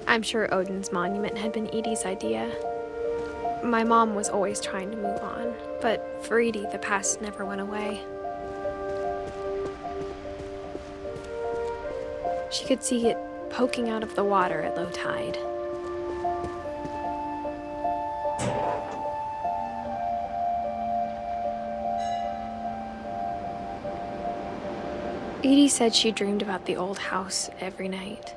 I'm sure Odin's monument had been Edie's idea. My mom was always trying to move on, but for Edie, the past never went away. She could see it poking out of the water at low tide. Edie said she dreamed about the old house every night.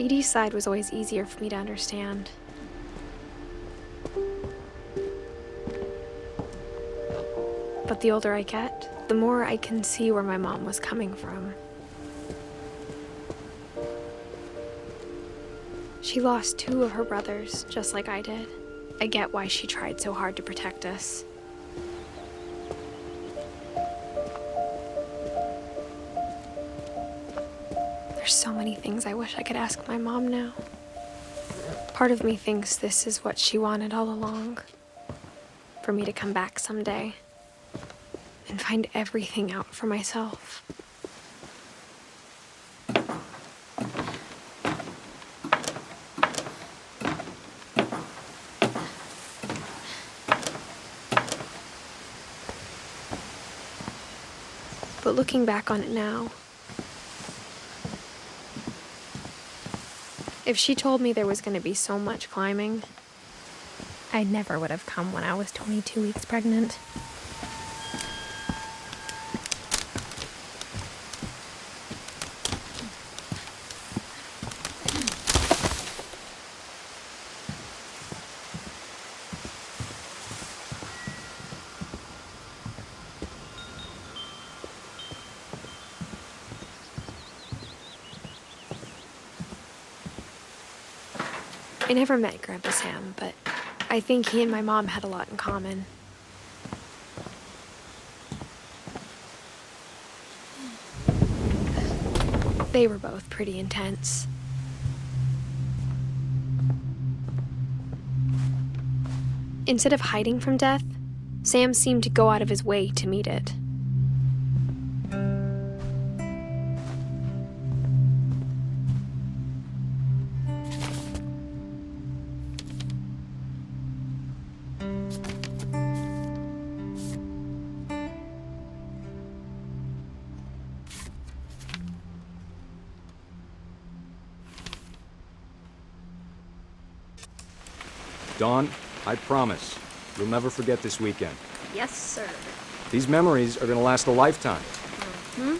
Edie's side was always easier for me to understand. But the older I get, the more I can see where my mom was coming from. She lost 2 of her brothers, just like I did. I get why she tried so hard to protect us. There's so many things I wish I could ask my mom now. Part of me thinks this is what she wanted all along. For me to come back someday and find everything out for myself. But looking back on it now, if she told me there was going to be so much climbing, I never would have come when I was 22 weeks pregnant. I never met Grandpa Sam, but I think he and my mom had a lot in common. They were both pretty intense. Instead of hiding from death, Sam seemed to go out of his way to meet it. Dawn, I promise, you'll never forget this weekend. Yes, sir. These memories are gonna last a lifetime. Am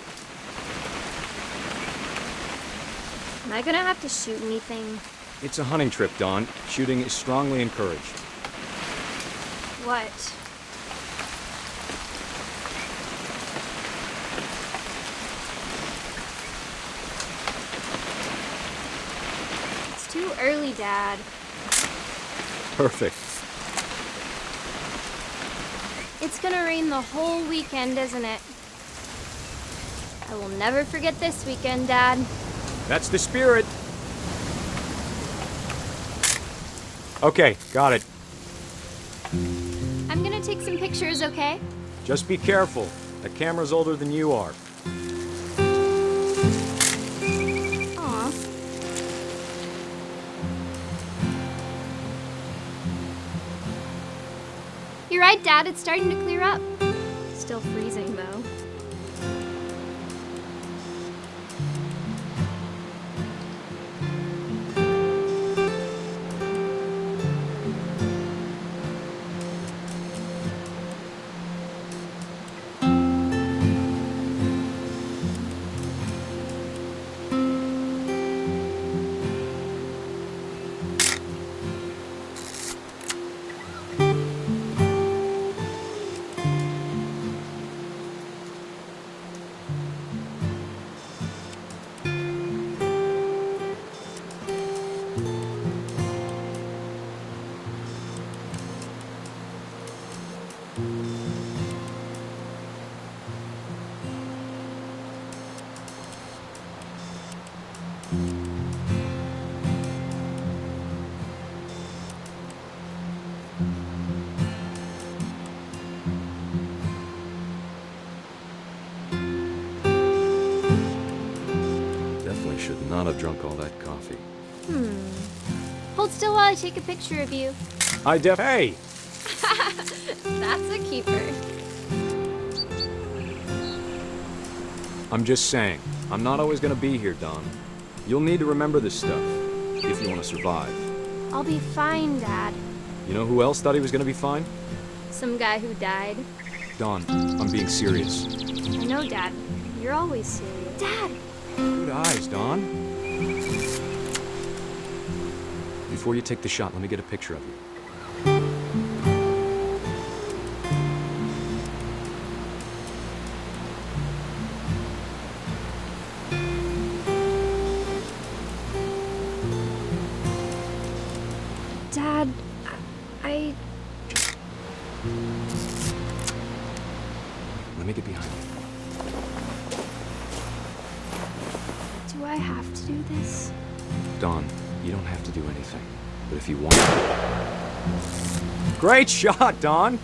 I gonna have to shoot anything? It's a hunting trip, Dawn. Shooting is strongly encouraged. What? It's too early, Dad. Perfect. It's gonna rain the whole weekend, isn't it? I will never forget this weekend, Dad. That's the spirit. Okay, got it. I'm gonna take some pictures, okay? Just be careful. The camera's older than you are. Aw. You're right, Dad. It's starting to clear up. Still freezing, though. not have drunk all that coffee. Hold still while I take a picture of you. Hey! That's a keeper. I'm just saying, I'm not always gonna be here, Don. You'll need to remember this stuff, if you want to survive. I'll be fine, Dad. You know who else thought he was gonna be fine? Some guy who died. Don, I'm being serious. I know, Dad. You're always serious. Dad! Good eyes, Don. Before you take the shot, let me get a picture of you. Dad, I... Let me get behind you. Do I have to do this? Don, you don't have to do anything. But if you want to... Great shot, Don!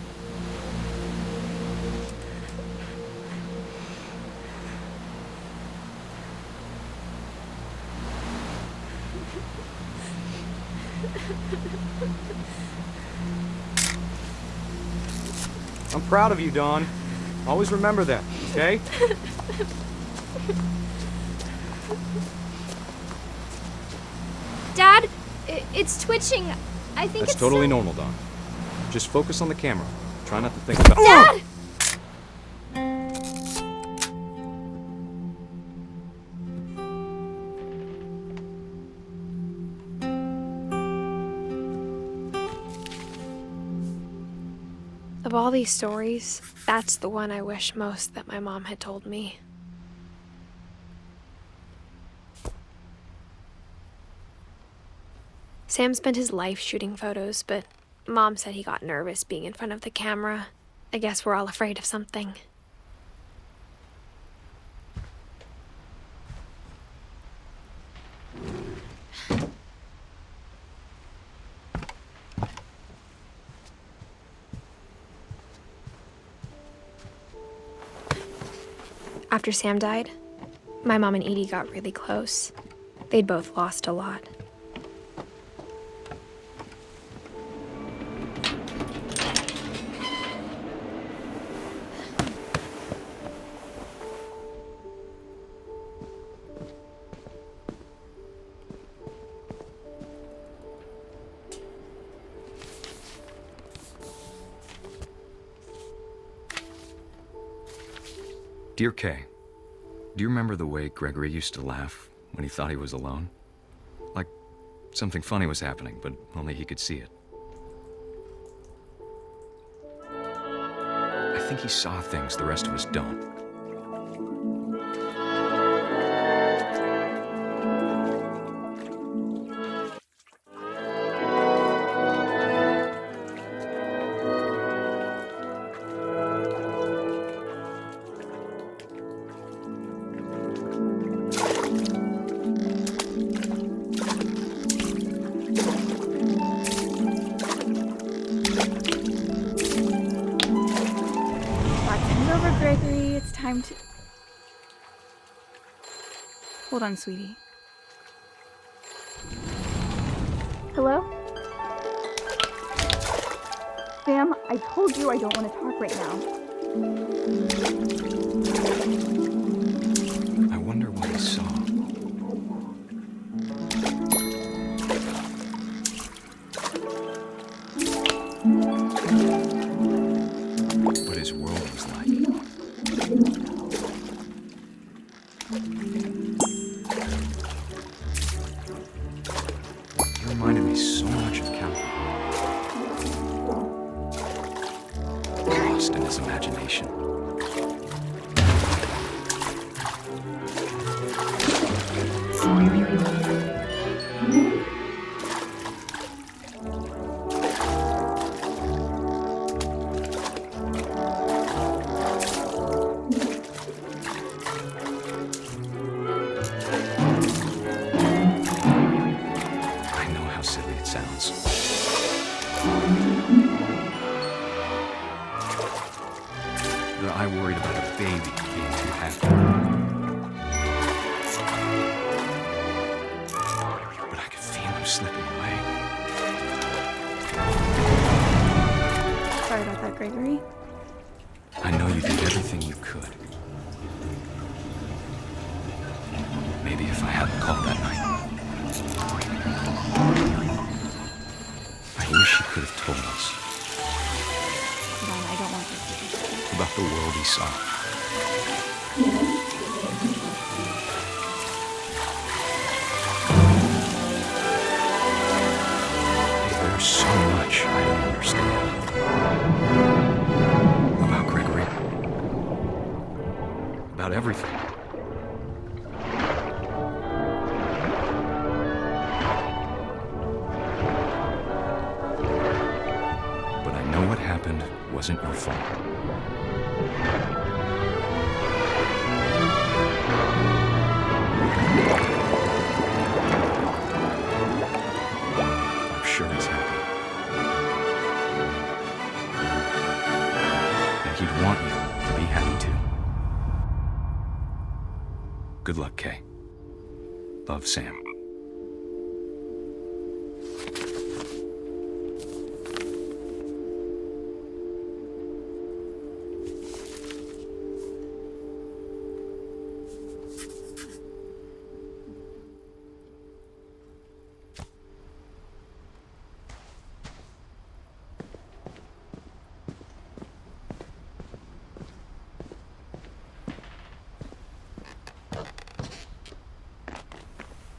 I'm proud of you, Don. Always remember that, okay? Dad, it's twitching. I think That's it's totally so- normal, Don. Just focus on the camera. Try not to think about... Dad! Of all these stories, that's the one I wish most that my mom had told me. Sam spent his life shooting photos, but Mom said he got nervous being in front of the camera. I guess we're all afraid of something. After Sam died, my mom and Edie got really close. They'd both lost a lot. Dear Kay, do you remember the way Gregory used to laugh when he thought he was alone? Like something funny was happening, but only he could see it. I think he saw things the rest of us don't. Gregory, it's time to... Hold on, sweetie. Hello? Sam, I told you I don't want to talk right now. I wonder what he saw. What his world was like. He reminded me so much of Calvin. Lost in his imagination. Sounds. But I worried about a baby being too happy. was slipping away. Sorry about that, Gregory. I know you did everything you could. Maybe if I hadn't called that night. I wish he could have told us. Ron, I don't want this. About the world he saw. There's so much I don't understand. About Gregory. About everything. But I know what happened wasn't your fault. I'm sure he's happy. And he'd want you to be happy too. Good luck, Kay. Love, Sam.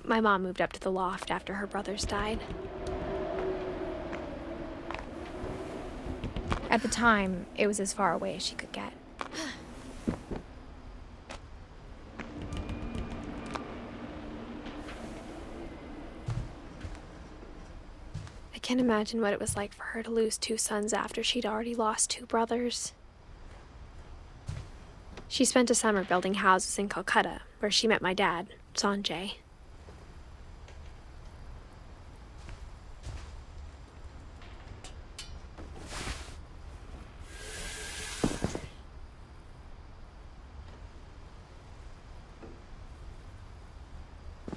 My mom moved up to the loft after her brothers died. At the time, it was as far away as she could get. I can't imagine what it was like for her to lose 2 sons after she'd already lost 2 brothers. She spent a summer building houses in Calcutta, where she met my dad, Sanjay.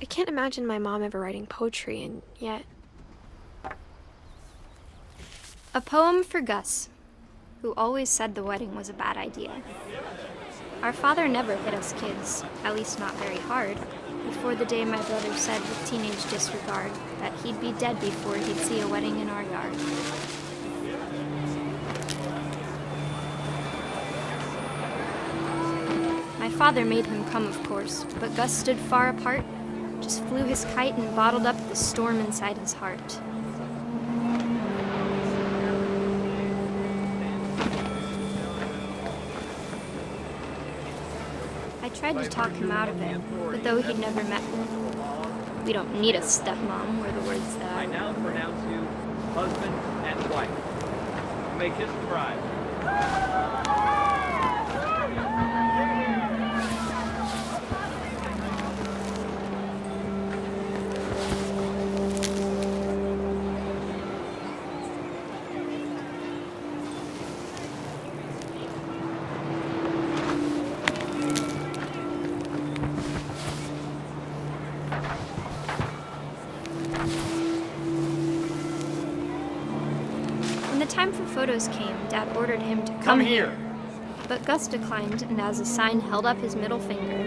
I can't imagine my mom ever writing poetry, and yet... A poem for Gus, who always said the wedding was a bad idea. Our father never hit us kids, at least not very hard, before the day my brother said with teenage disregard that he'd be dead before he'd see a wedding in our yard. My father made him come, of course, but Gus stood far apart, just flew his kite and bottled up the storm inside his heart. I tried to talk him out of it, but though he'd never met me, we don't need a stepmom were the words that I now pronounce you husband and wife. You may kiss the bride. When the time for photos came, Dad ordered him to come here. But Gus declined, and as a sign held up his middle finger.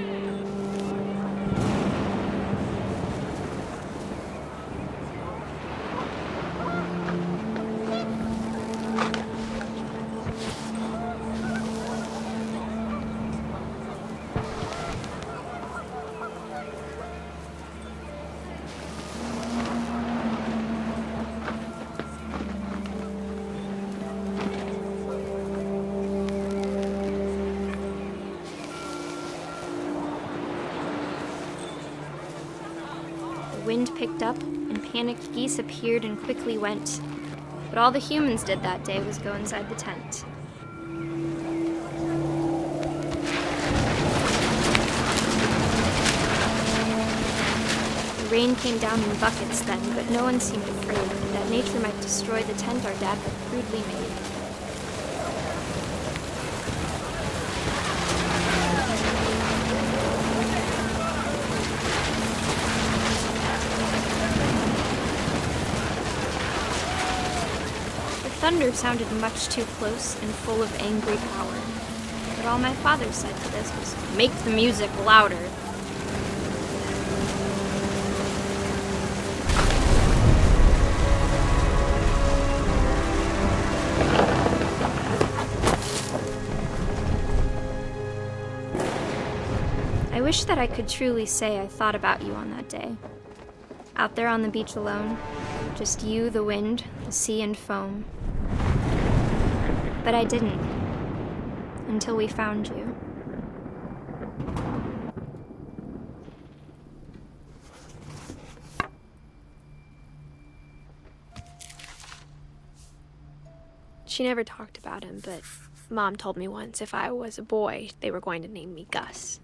The wind picked up, and panicked geese appeared and quickly went. But all the humans did that day was go inside the tent. The rain came down in buckets then, but no one seemed afraid that nature might destroy the tent our dad had crudely made. thunder sounded much too close and full of angry power. But all my father said to this was, "Make the music louder." I wish that I could truly say I thought about you on that day. Out there on the beach alone, just you, the wind, the sea, and foam. But I didn't, until we found you. She never talked about him, but Mom told me once if I was a boy, they were going to name me Gus.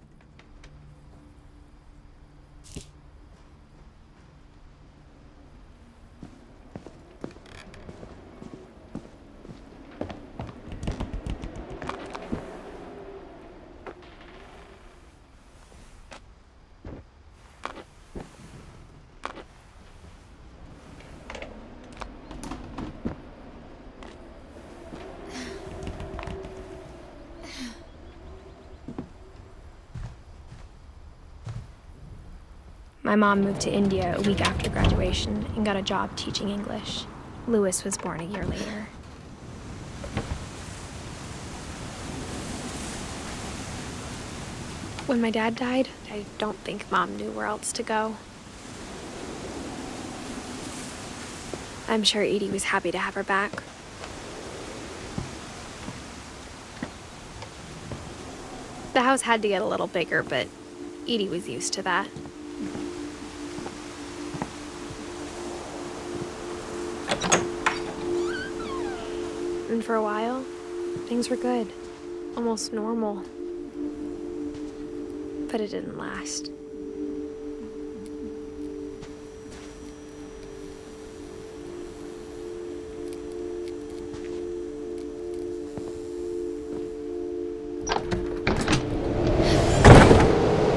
My mom moved to India a week after graduation and got a job teaching English. Louis was born a year later. When my dad died, I don't think Mom knew where else to go. I'm sure Edie was happy to have her back. The house had to get a little bigger, but Edie was used to that. And for a while, things were good, almost normal. But it didn't last.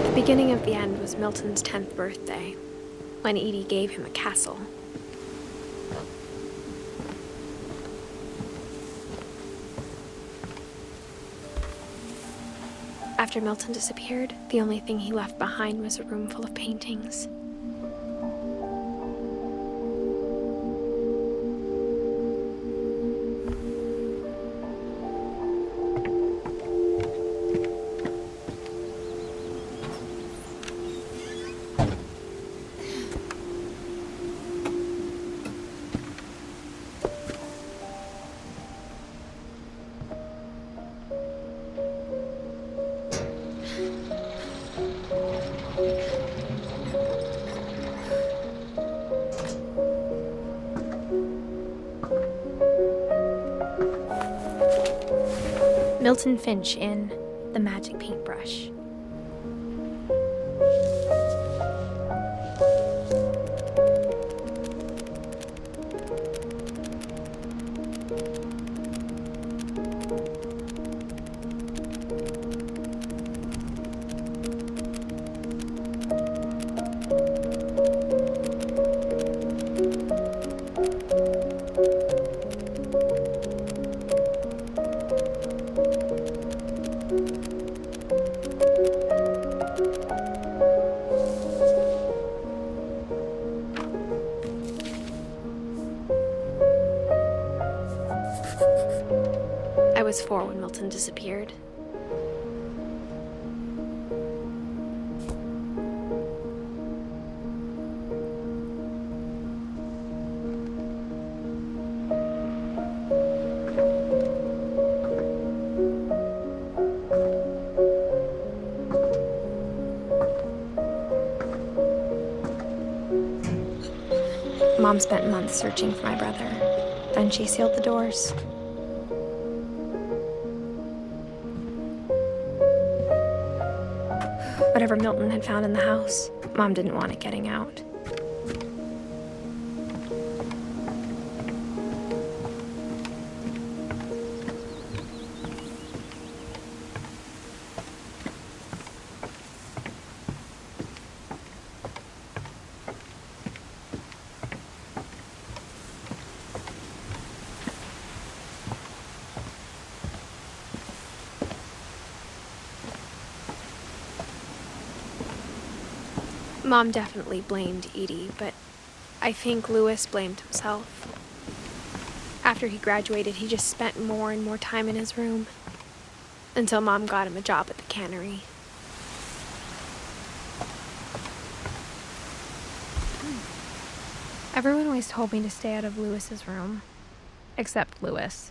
The beginning of the end was Milton's 10th birthday, when Edie gave him a castle. After Milton disappeared, the only thing he left behind was a room full of paintings. Milton Finch in The Magic Paintbrush. I was 4 when Milton disappeared. Mom spent months searching for my brother. Then she sealed the doors. Whatever Milton had found in the house, Mom didn't want it getting out. Mom definitely blamed Edie, but I think Louis blamed himself. After he graduated, he just spent more and more time in his room, until Mom got him a job at the cannery. Everyone always told me to stay out of Louis's room, except Louis.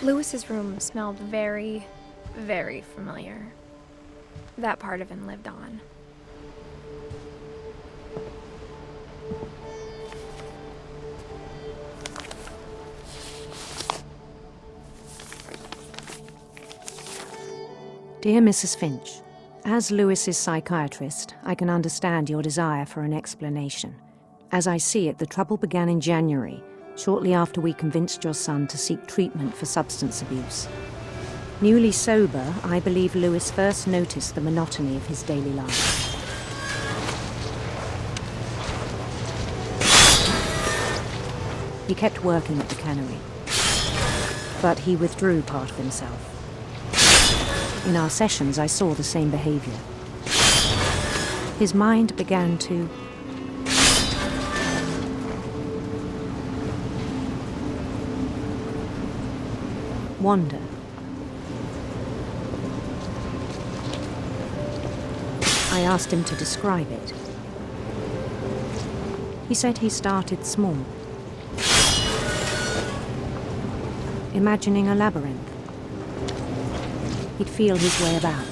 Louis's room smelled very, very familiar. That part of him lived on. Dear Mrs. Finch, as Louis's psychiatrist, I can understand your desire for an explanation. As I see it, the trouble began in January, shortly after we convinced your son to seek treatment for substance abuse. Newly sober, I believe Louis first noticed the monotony of his daily life. He kept working at the cannery, but he withdrew part of himself. In our sessions, I saw the same behavior. His mind began to wander. I asked him to describe it. He said he started small, imagining a labyrinth. He'd feel his way about.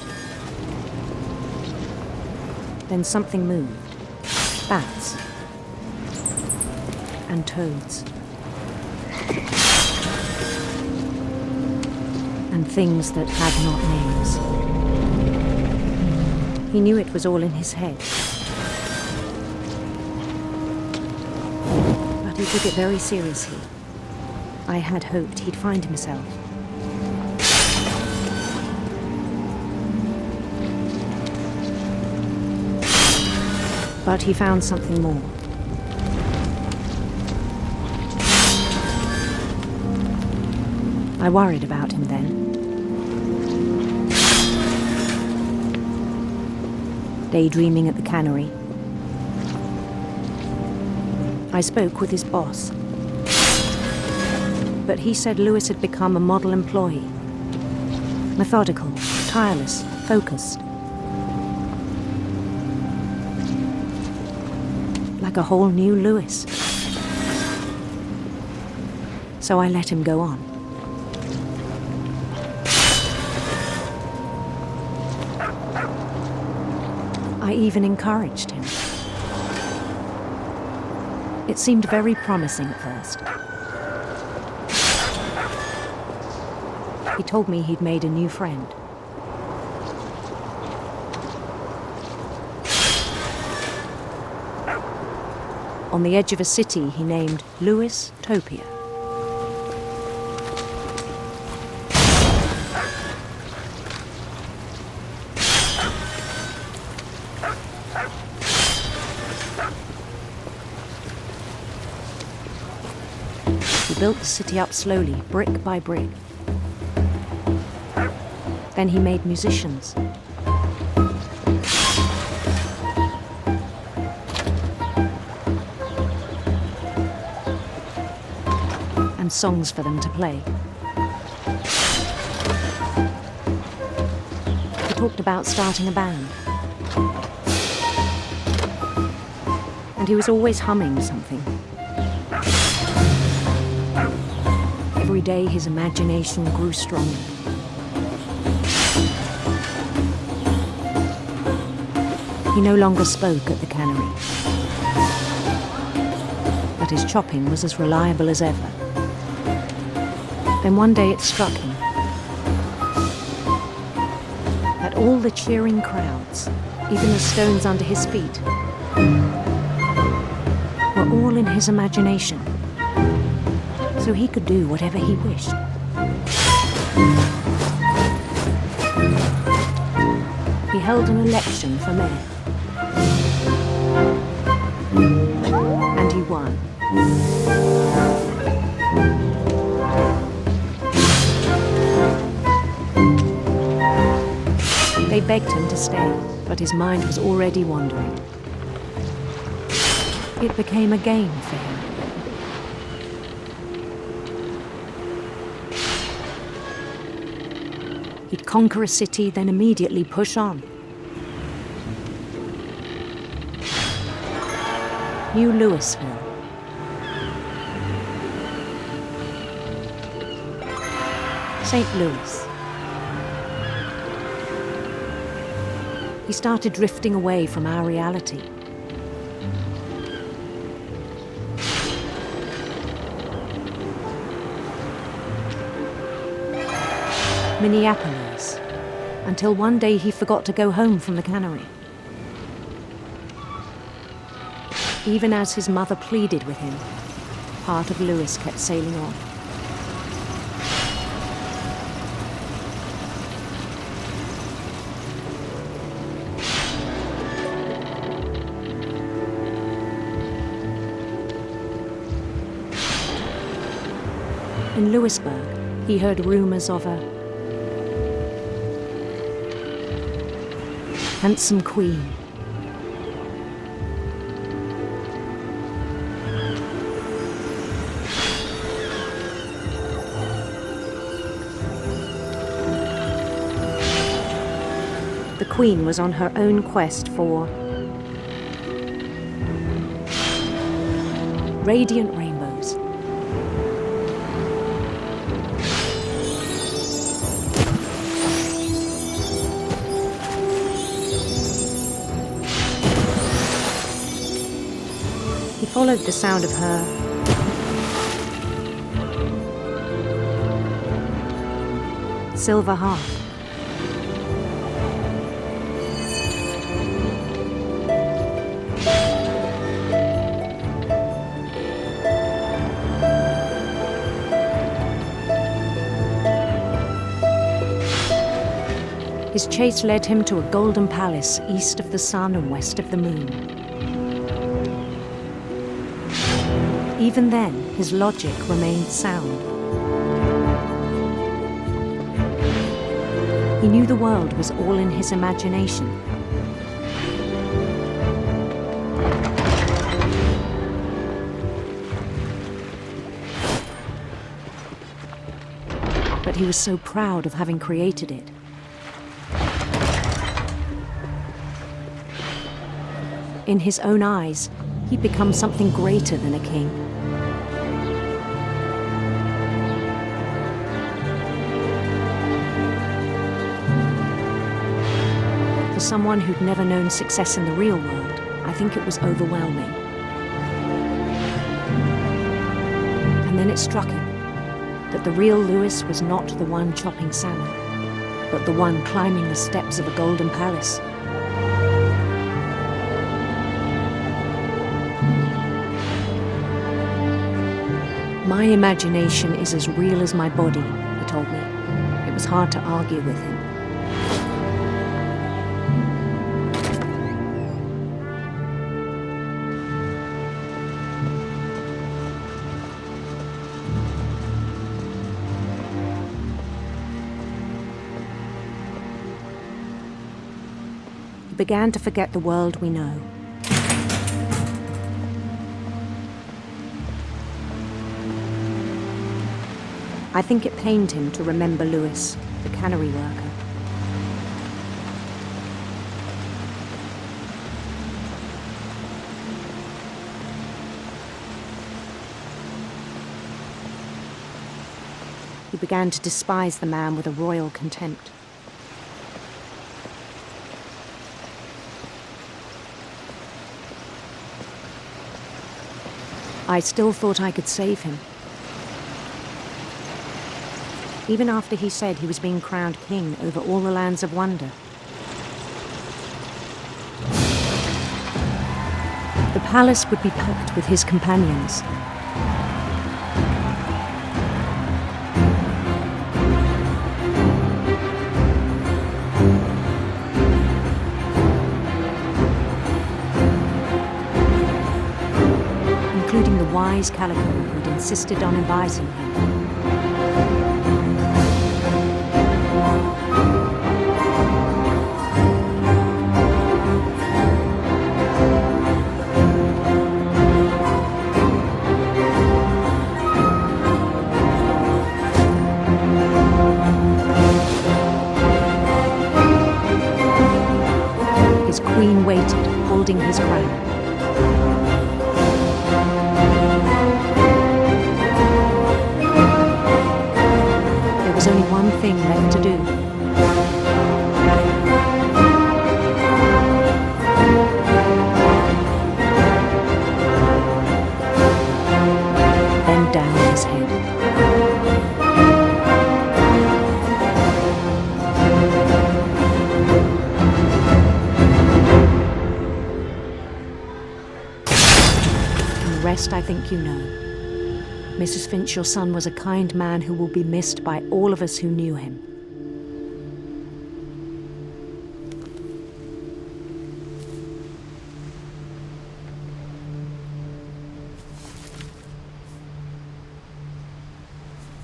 Then something moved. Bats. And toads. And things that had not names. He knew it was all in his head. But he took it very seriously. I had hoped he'd find himself. But he found something more. I worried about him then. Daydreaming at the cannery. I spoke with his boss. But he said Louis had become a model employee. Methodical, tireless, focused. Like a whole new Louis. So I let him go on. I even encouraged him. It seemed very promising at first. He told me he'd made a new friend. On the edge of a city he named Louis Topia. He built the city up slowly, brick by brick. Then he made musicians. And songs for them to play. He talked about starting a band. And he was always humming something. Every day his imagination grew stronger. He no longer spoke at the cannery, but his chopping was as reliable as ever. Then one day it struck him that all the cheering crowds, even the stones under his feet, were all in his imagination, so he could do whatever he wished. He held an election for mayor, and he won. They begged him to stay, but his mind was already wandering. It became a game for him. He'd conquer a city, then immediately push on. New Louisville. St. Louis. He started drifting away from our reality. Minneapolis, until one day he forgot to go home from the cannery. Even as his mother pleaded with him, part of Louis kept sailing on. In Louisburg, he heard rumors of a handsome queen. The queen was on her own quest for radiant rainbows. He followed the sound of her silver harp. His chase led him to a golden palace east of the sun and west of the moon. Even then, his logic remained sound. He knew the world was all in his imagination. But he was so proud of having created it. In his own eyes, he'd become something greater than a king. For someone who'd never known success in the real world, I think it was overwhelming. And then it struck him that the real Louis was not the one chopping salmon, but the one climbing the steps of a golden palace. My imagination is as real as my body, he told me. It was hard to argue with him. He began to forget the world we know. I think it pained him to remember Louis, the cannery worker. He began to despise the man with a royal contempt. I still thought I could save him. Even after he said he was being crowned king over all the lands of wonder. The palace would be packed with his companions. Including the wise Calico who'd insisted on inviting him. His queen waited, holding his crown. There was only one thing left to do. Bend down his head. And the rest I think you know. Mrs. Finch, your son was a kind man who will be missed by all of us who knew him.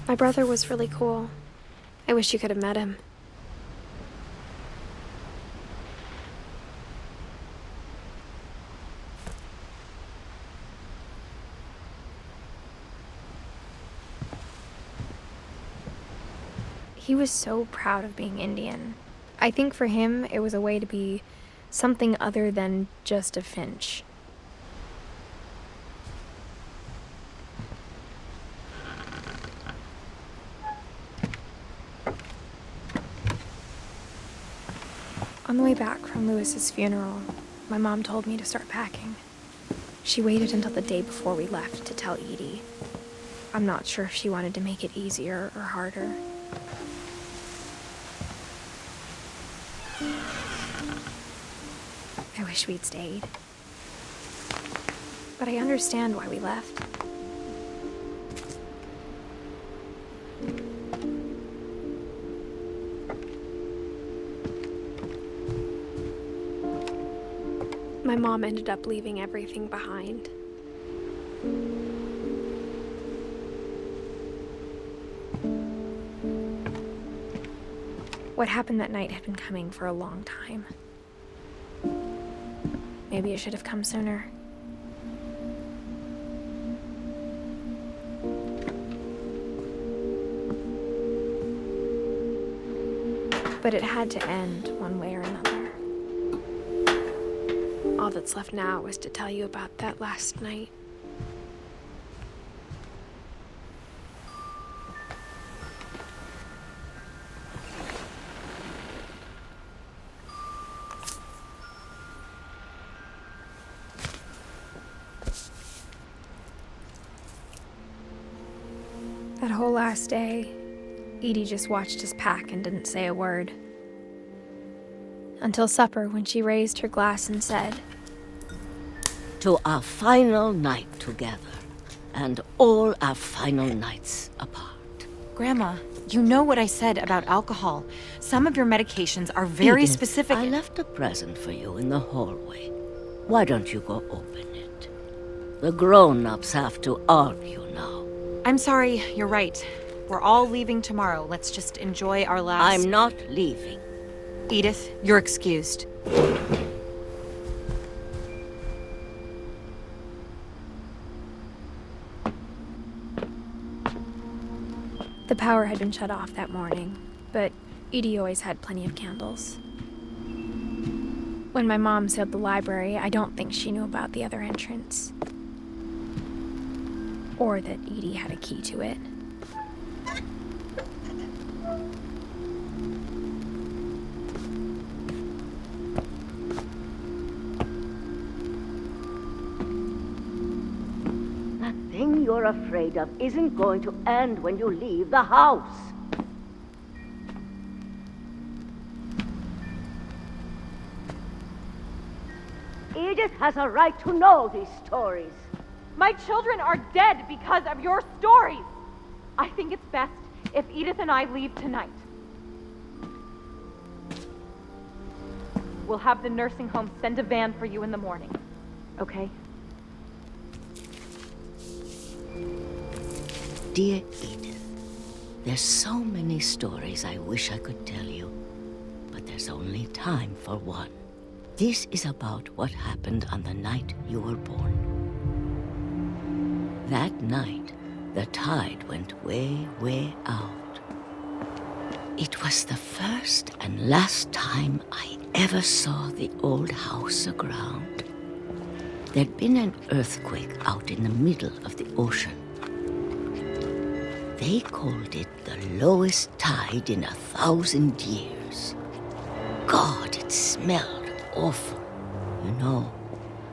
My brother was really cool. I wish you could have met him. He was so proud of being Indian. I think for him, it was a way to be something other than just a Finch. On the way back from Lewis's funeral, my mom told me to start packing. She waited until the day before we left to tell Edie. I'm not sure if she wanted to make it easier or harder. I wish we'd stayed. But I understand why we left. My mom ended up leaving everything behind. What happened that night had been coming for a long time. Maybe it should have come sooner. But it had to end one way or another. All that's left now is to tell you about that last night. That whole last day, Edie just watched us pack and didn't say a word. Until supper, when she raised her glass and said, "To our final night together, and all our final nights apart." Grandma, you know what I said about alcohol. Some of your medications are very Edith, specific. I left a present for you in the hallway. Why don't you go open it? The grown-ups have to argue now. I'm sorry, you're right. We're all leaving tomorrow. Let's just enjoy our last... I'm not leaving. Edith, you're excused. the power had been shut off that morning, but Edie always had plenty of candles. When my mom sealed the library, I don't think she knew about the other entrance. Or that Edie had a key to it. The thing you're afraid of isn't going to end when you leave the house. Edith has a right to know these stories. My children are dead because of your stories. I think it's best if Edith and I leave tonight. We'll have the nursing home send a van for you in the morning, okay? Dear Edith, there's so many stories I wish I could tell you, but there's only time for one. This is about what happened on the night you were born. That night, the tide went way, way out. It was the first and last time I ever saw the old house aground. There'd been an earthquake out in the middle of the ocean. They called it the lowest tide in 1,000 years. God, it smelled awful. You know,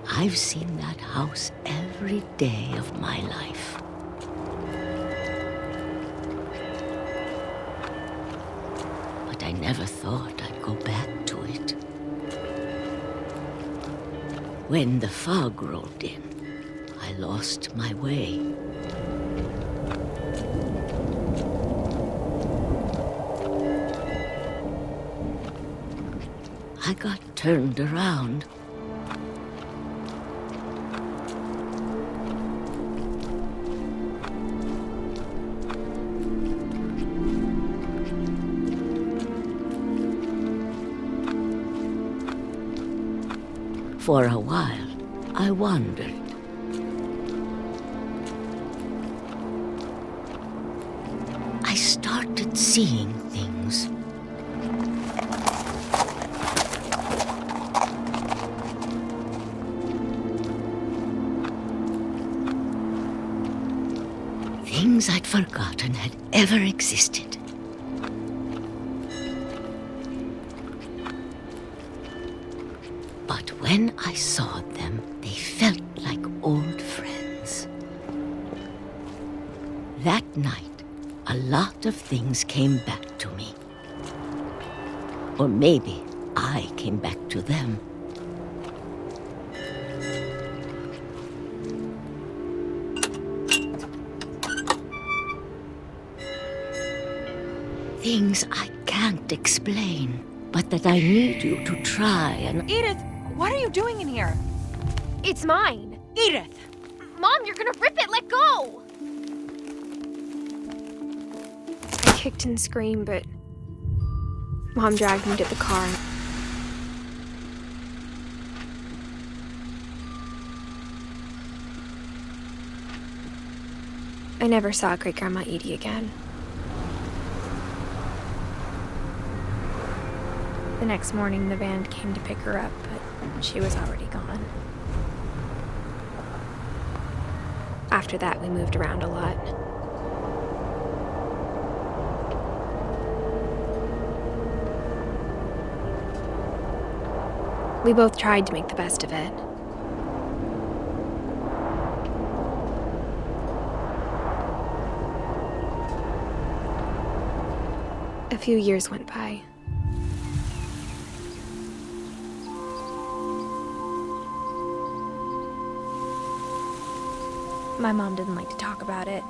I've seen that house every day of my life. But I never thought I'd go back to it. When the fog rolled in, I lost my way. I got turned around. For a while, I wandered. I started seeing things. Things I'd forgotten had ever existed. But when I saw them, they felt like old friends. That night, a lot of things came back to me. Or maybe I came back to them. Things I can't explain, but that I need you to try and... Edith, what are you doing in here? It's mine. Edith! Mom, you're gonna rip it! Let go! I kicked and screamed, but Mom dragged me to the car. I never saw Great-Grandma Edie again. The next morning, the van came to pick her up, but she was already gone. After that, we moved around a lot. We both tried to make the best of it. A few years went by. My mom didn't like to talk about it,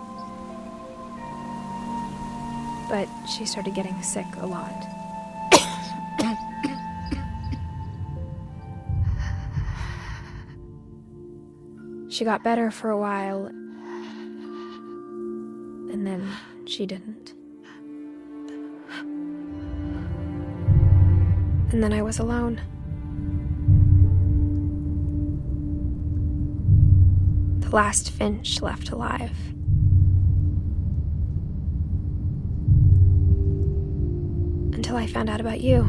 but she started getting sick a lot. She got better for a while, and then she didn't. And then I was alone. The last Finch left alive. Until I found out about you.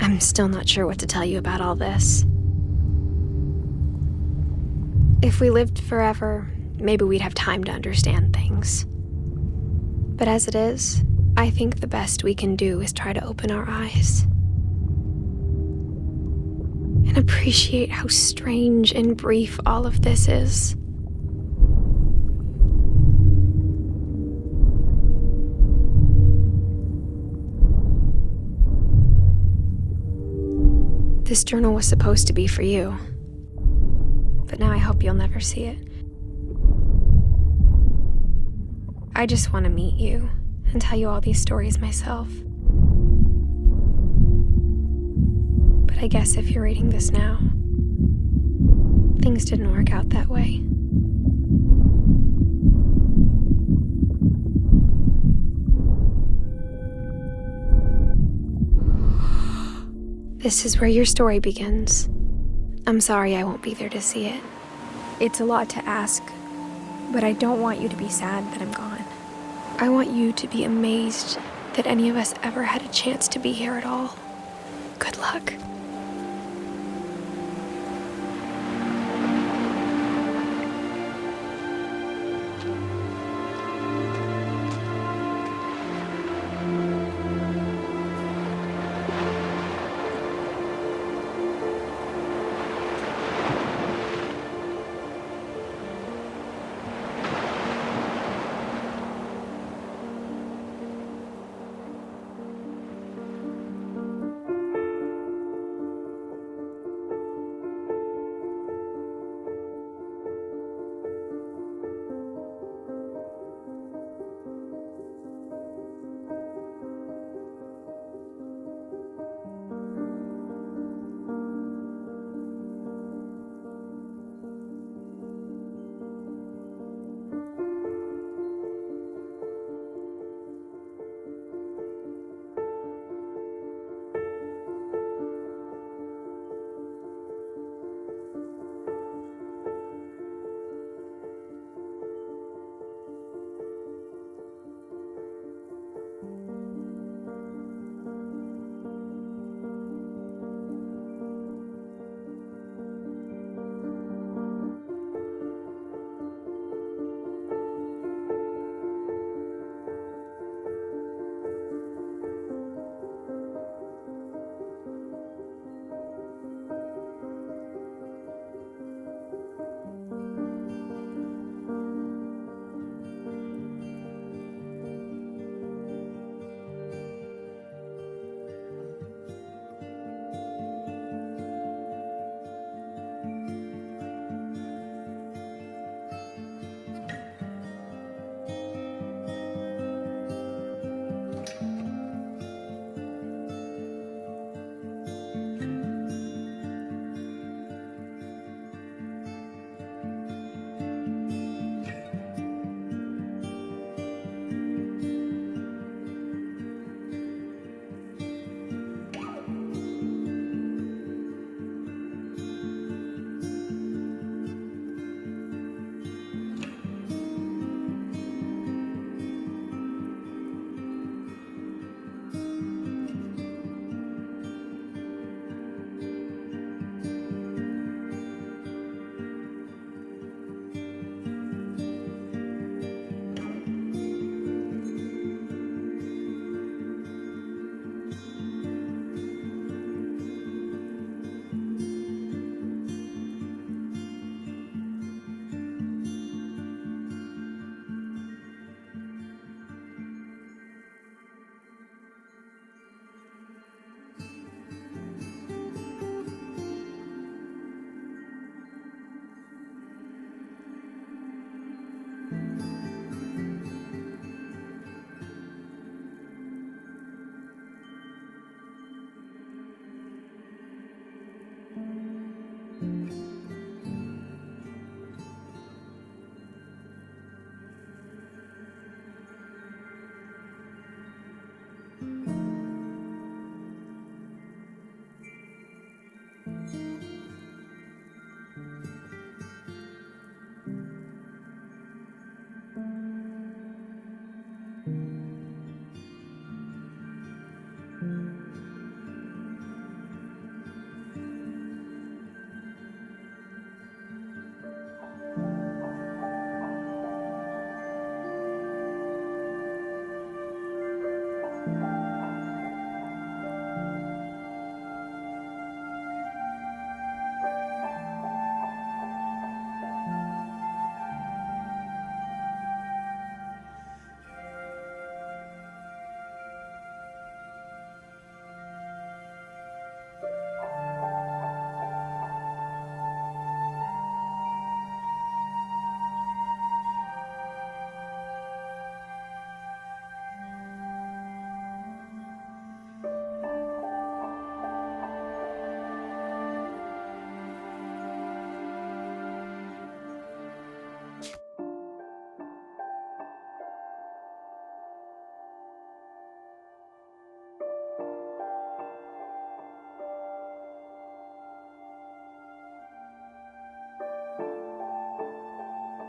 I'm still not sure what to tell you about all this. If we lived forever, maybe we'd have time to understand things. But as it is, I think the best we can do is try to open our eyes. and appreciate how strange and brief all of this is. This journal was supposed to be for you, but now I hope you'll never see it. I just want to meet you and tell you all these stories myself. But I guess if you're reading this now, things didn't work out that way. This is where your story begins. I'm sorry I won't be there to see it. It's a lot to ask, but I don't want you to be sad that I'm gone. I want you to be amazed that any of us ever had a chance to be here at all. Good luck.